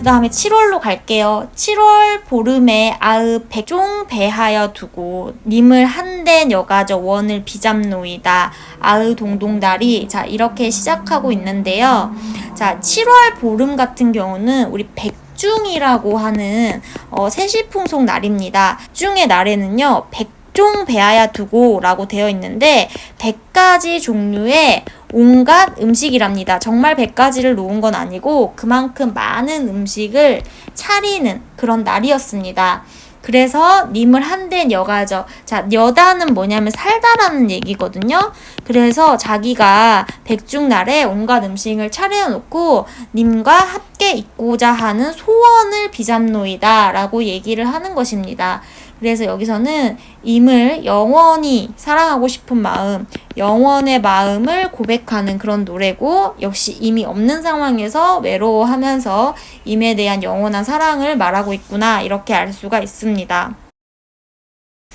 다음에 7월로 갈게요. 7월 보름에 아으 백종 배하여 두고 님을 한댄 여가저 원을 비잡노이다. 아으 동동다리. 자, 이렇게 시작하고 있는데요. 자, 7월 보름 같은 경우는 우리 백중이라고 하는 세시풍속 날입니다. 백중의 날에는요. 백종 배하여 두고 라고 되어 있는데 100가지 종류의 온갖 음식이랍니다. 정말 100가지를 놓은 건 아니고 그만큼 많은 음식을 차리는 그런 날이었습니다. 그래서 님을 한댄 여가죠. 자, 여다는 뭐냐면 살다라는 얘기거든요. 그래서 자기가 백중날에 온갖 음식을 차려놓고 님과 함께 있고자 하는 소원을 비잡노이다 라고 얘기를 하는 것입니다. 그래서 여기서는 임을 영원히 사랑하고 싶은 마음, 영원의 마음을 고백하는 그런 노래고, 역시 임이 없는 상황에서 외로워하면서 임에 대한 영원한 사랑을 말하고 있구나, 이렇게 알 수가 있습니다.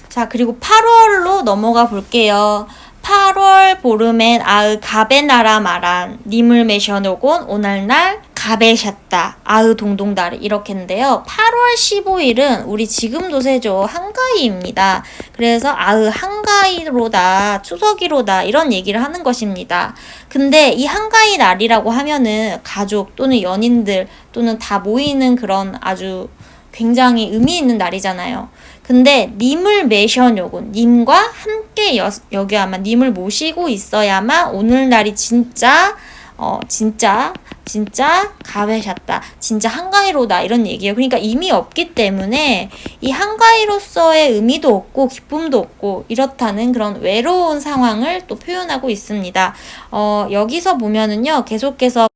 자, 그리고 8월로 넘어가 볼게요. 8월 보름엔 아으 가베나라 말한 님을 매셔놓곤 오늘날 가베셨다. 아으 동동다리 이렇게인데요. 8월 15일은 우리 지금도 세죠. 한가위입니다. 그래서 아으 한가위로다, 추석이로다 이런 얘기를 하는 것입니다. 근데 이 한가위 날이라고 하면은 가족 또는 연인들 또는 다 모이는 그런 아주 굉장히 의미 있는 날이잖아요. 근데 님을 매셔놓곤 님과 함께 여겨야만, 님을 모시고 있어야만 오늘날이 진짜 가베셨다, 진짜 한가위로다 이런 얘기예요. 그러니까 임이 없기 때문에 이 한가위로서의 의미도 없고 기쁨도 없고 이렇다는 그런 외로운 상황을 또 표현하고 있습니다. 여기서 보면은요, 계속해서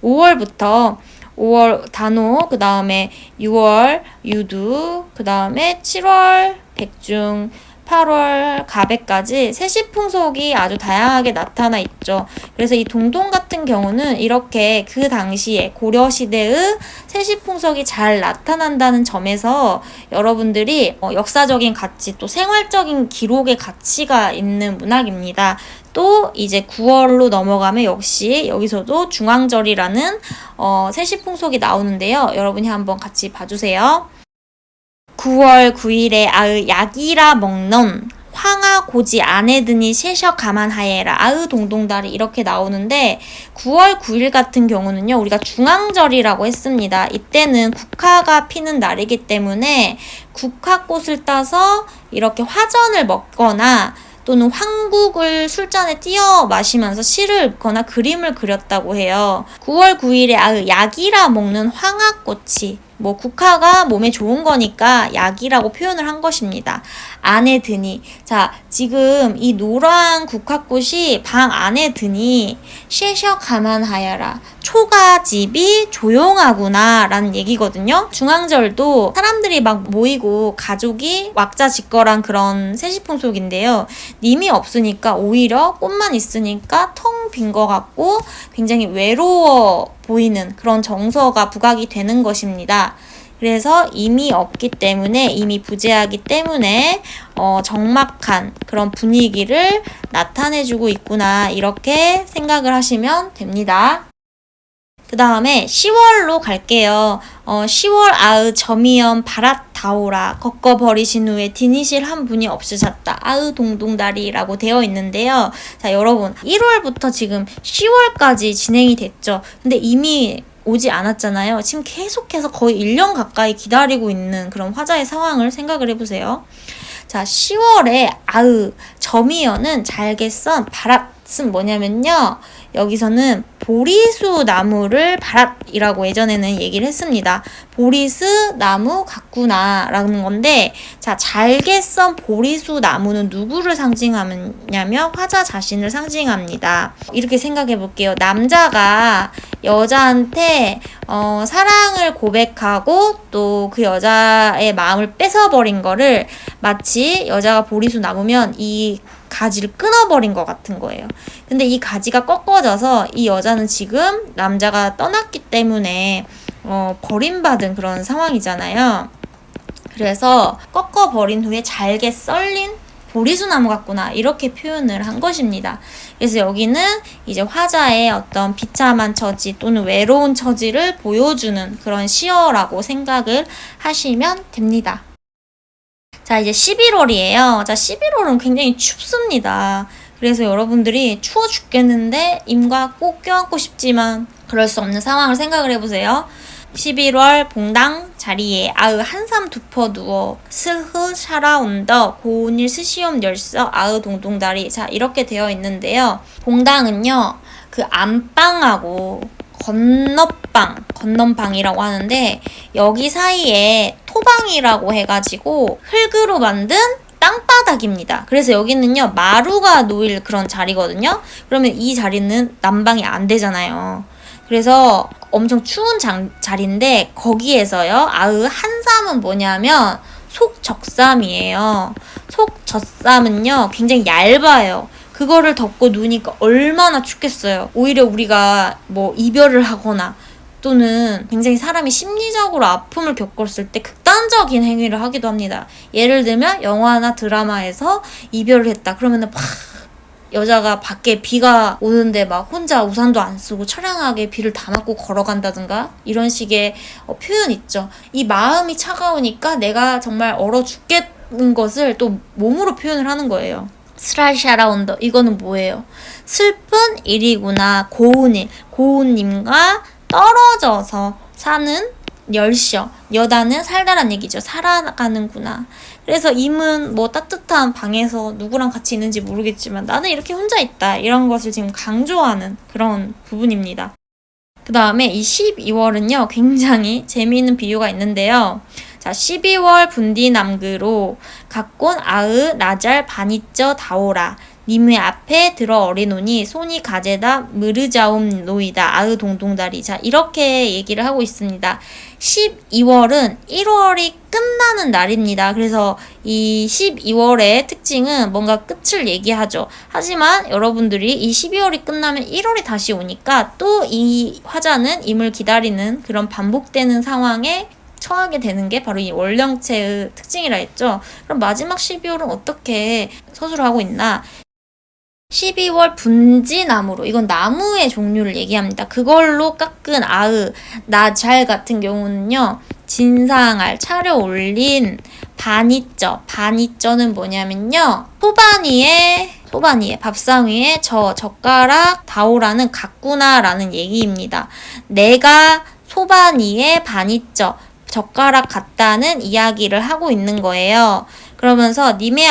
5월부터 5월 단오, 그 다음에 6월 유두, 그 다음에 7월 백중, 8월 가베까지 세시풍속이 아주 다양하게 나타나 있죠. 그래서 이 동동 같은 경우는 이렇게 그 당시에 고려시대의 세시풍속이 잘 나타난다는 점에서 여러분들이 역사적인 가치, 또 생활적인 기록의 가치가 있는 문학입니다. 또 이제 9월로 넘어가면 역시 여기서도 중앙절이라는 세시풍속이 나오는데요. 여러분이 한번 같이 봐주세요. 9월 9일에 아으 약이라 먹넌 황하 고지 안에 드니 셰셔 가만하예라. 아으 동동다리 이렇게 나오는데 9월 9일 같은 경우는요, 우리가 중앙절이라고 했습니다. 이때는 국화가 피는 날이기 때문에 국화꽃을 따서 이렇게 화전을 먹거나 또는 황국을 술잔에 띄어 마시면서 시를 읊거나 그림을 그렸다고 해요. 9월 9일에 아으 약이라 먹는 황화꽃이, 국화가 몸에 좋은 거니까 약이라고 표현을 한 것입니다. 안에 드니, 자, 지금 이 노란 국화꽃이 방 안에 드니 셰셔 가만하여라, 초가집이 조용하구나 라는 얘기거든요. 중앙절도 사람들이 막 모이고 가족이 왁자지껄한 그런 세시풍속인데요. 님이 없으니까 오히려 꽃만 있으니까 텅 빈 것 같고 굉장히 외로워 보이는 그런 정서가 부각이 되는 것입니다. 그래서 임이 없기 때문에, 임이 부재하기 때문에 적막한 그런 분위기를 나타내주고 있구나, 이렇게 생각을 하시면 됩니다. 그 다음에 10월로 갈게요. 10월 아으 점이염 바랏 다오라 걷어버리신 후에 디니실 한 분이 없으셨다. 아으 동동다리라고 되어 있는데요. 자, 여러분 1월부터 지금 10월까지 진행이 됐죠. 근데 이미 오지 않았잖아요. 지금 계속해서 거의 1년 가까이 기다리고 있는 그런 화자의 상황을 생각을 해보세요. 자, 10월에 아으 점이염은 잘게 썬 바랏은 뭐냐면요, 여기서는 보리수 나무를 바랏이라고 예전에는 얘기를 했습니다. 보리수 나무 같구나 라는 건데, 자, 잘게 썬 보리수 나무는 누구를 상징하냐면 화자 자신을 상징합니다. 이렇게 생각해 볼게요. 남자가 여자한테 사랑을 고백하고 또 그 여자의 마음을 뺏어버린 거를 마치 여자가 보리수 나무면 이 가지를 끊어버린 것 같은 거예요. 근데 이 가지가 꺾어져서 이 여자는 지금 남자가 떠났기 때문에 버림받은 그런 상황이잖아요. 그래서 꺾어버린 후에 잘게 썰린 보리수나무 같구나 이렇게 표현을 한 것입니다. 그래서 여기는 이제 화자의 어떤 비참한 처지 또는 외로운 처지를 보여주는 그런 시어라고 생각을 하시면 됩니다. 자, 이제 11월이에요. 자, 11월은 굉장히 춥습니다. 그래서 여러분들이 추워 죽겠는데 임과 꼭 껴안고 싶지만 그럴 수 없는 상황을 생각을 해보세요. 11월 봉당 자리에 아으 한삼 두퍼 누워 스흐 샤라온더 고운일 스시옴 열서 아으 동동다리. 자, 이렇게 되어 있는데요. 봉당은요, 그 안방하고 건넌방이라고 하는데 여기 사이에 토방이라고 해가지고 흙으로 만든 땅바닥입니다. 그래서 여기는요 마루가 놓일 그런 자리거든요. 그러면 이 자리는 난방이 안 되잖아요. 그래서 엄청 추운 자리인데 거기에서요 아으 한삼은 뭐냐면 속젖삼이에요. 속젖삼은요 굉장히 얇아요. 그거를 덮고 누우니까 얼마나 춥겠어요. 오히려 우리가 뭐 이별을 하거나 또는 굉장히 사람이 심리적으로 아픔을 겪었을 때 극단적인 행위를 하기도 합니다. 예를 들면 영화나 드라마에서 이별을 했다. 그러면은 막 여자가 밖에 비가 오는데 막 혼자 우산도 안 쓰고 처량하게 비를 다 맞고 걸어간다든가 이런 식의 표현 있죠. 이 마음이 차가우니까 내가 정말 얼어 죽겠는 것을 또 몸으로 표현을 하는 거예요. 스라샤라운더 이거는 뭐예요? 슬픈 일이구나. 고운일 고운님과 떨어져서 사는 열셔 여다는 살다란 얘기죠. 살아가는구나. 그래서 임은 뭐 따뜻한 방에서 누구랑 같이 있는지 모르겠지만 나는 이렇게 혼자 있다 이런 것을 지금 강조하는 그런 부분입니다. 그 다음에 이 12월은요 굉장히 재미있는 비유가 있는데요. 자, 12월 분디남그로 각곤 아으 나잘 바니쩌 다오라 님의 앞에 들어 어리노니 손이 가재다 무르자옴 노이다 아으 동동다리. 자, 이렇게 얘기를 하고 있습니다. 12월은 1월이 끝나는 날입니다. 그래서 이 12월의 특징은 뭔가 끝을 얘기하죠. 하지만 여러분들이 이 12월이 끝나면 1월이 다시 오니까 또 이 화자는 임을 기다리는 그런 반복되는 상황에 처하게 되는 게 바로 이 월령체의 특징이라 했죠. 그럼 마지막 12월은 어떻게 서술을 하고 있나? 12월 분지나무로, 이건 나무의 종류를 얘기합니다. 그걸로 깎은 아으, 나잘 같은 경우는요. 진상알, 차려 올린 바니쩌는 뭐냐면요. 소바니에 밥상 위에 젓가락 다오라는 같구나라는 얘기입니다. 내가 소바니에 바니쩌 젓가락 같다는 이야기를 하고 있는 거예요. 그러면서 님의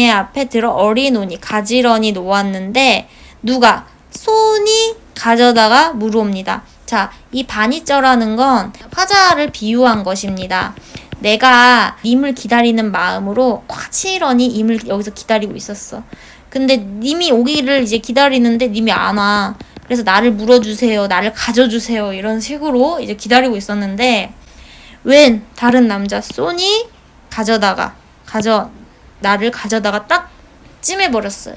앞에 들어 어리노니 가지런히 놓았는데 누가? 손이 가져다가 물어옵니다. 자, 이 바니쩌라는 건 화자를 비유한 것입니다. 내가 님을 기다리는 마음으로 과치러니 임을 여기서 기다리고 있었어. 근데 님이 오기를 이제 기다리는데 님이 안 와. 그래서 나를 물어주세요. 나를 가져주세요. 이런 식으로 이제 기다리고 있었는데 웬 다른 남자 소니 나를 가져다가 딱 찜해버렸어요.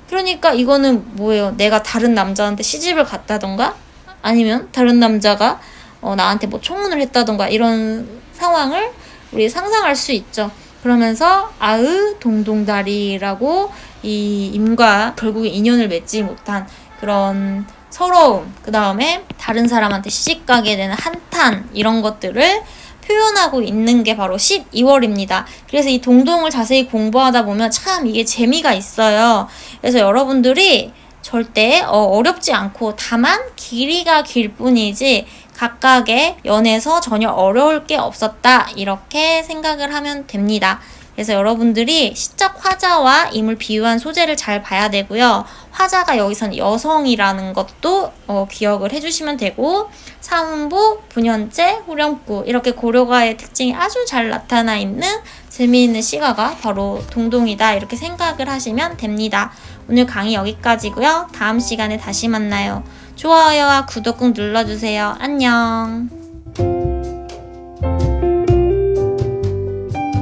그러니까 이거는 뭐예요? 내가 다른 남자한테 시집을 갔다던가 아니면 다른 남자가 나한테 뭐 청혼을 했다던가 이런 상황을 우리 상상할 수 있죠. 그러면서 아으 동동다리라고 이 임과 결국에 인연을 맺지 못한 그런 서러움, 그 다음에 다른 사람한테 시집가게 되는 한탄 이런 것들을 표현하고 있는 게 바로 12월입니다. 그래서 이 동동을 자세히 공부하다 보면 참 이게 재미가 있어요. 그래서 여러분들이 절대 어렵지 않고 다만 길이가 길 뿐이지 각각의 연에서 전혀 어려울 게 없었다 이렇게 생각을 하면 됩니다. 그래서 여러분들이 시적 화자와 임을 비유한 소재를 잘 봐야 되고요. 화자가 여기서는 여성이라는 것도 기억을 해주시면 되고 사문보, 분현재, 후렴구 이렇게 고려가의 특징이 아주 잘 나타나 있는 재미있는 시가가 바로 동동이다 이렇게 생각을 하시면 됩니다. 오늘 강의 여기까지고요. 다음 시간에 다시 만나요. 좋아요와 구독 꾹 눌러주세요. 안녕.